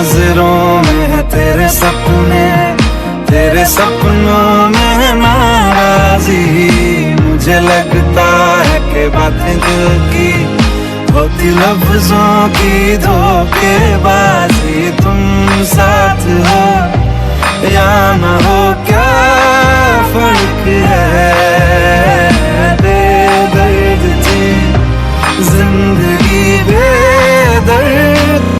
नजरों में है तेरे सपने, तेरे सपनों में है नाराजी। मुझे लगता है कि बातें दिल की होती लफ्जों की धोखे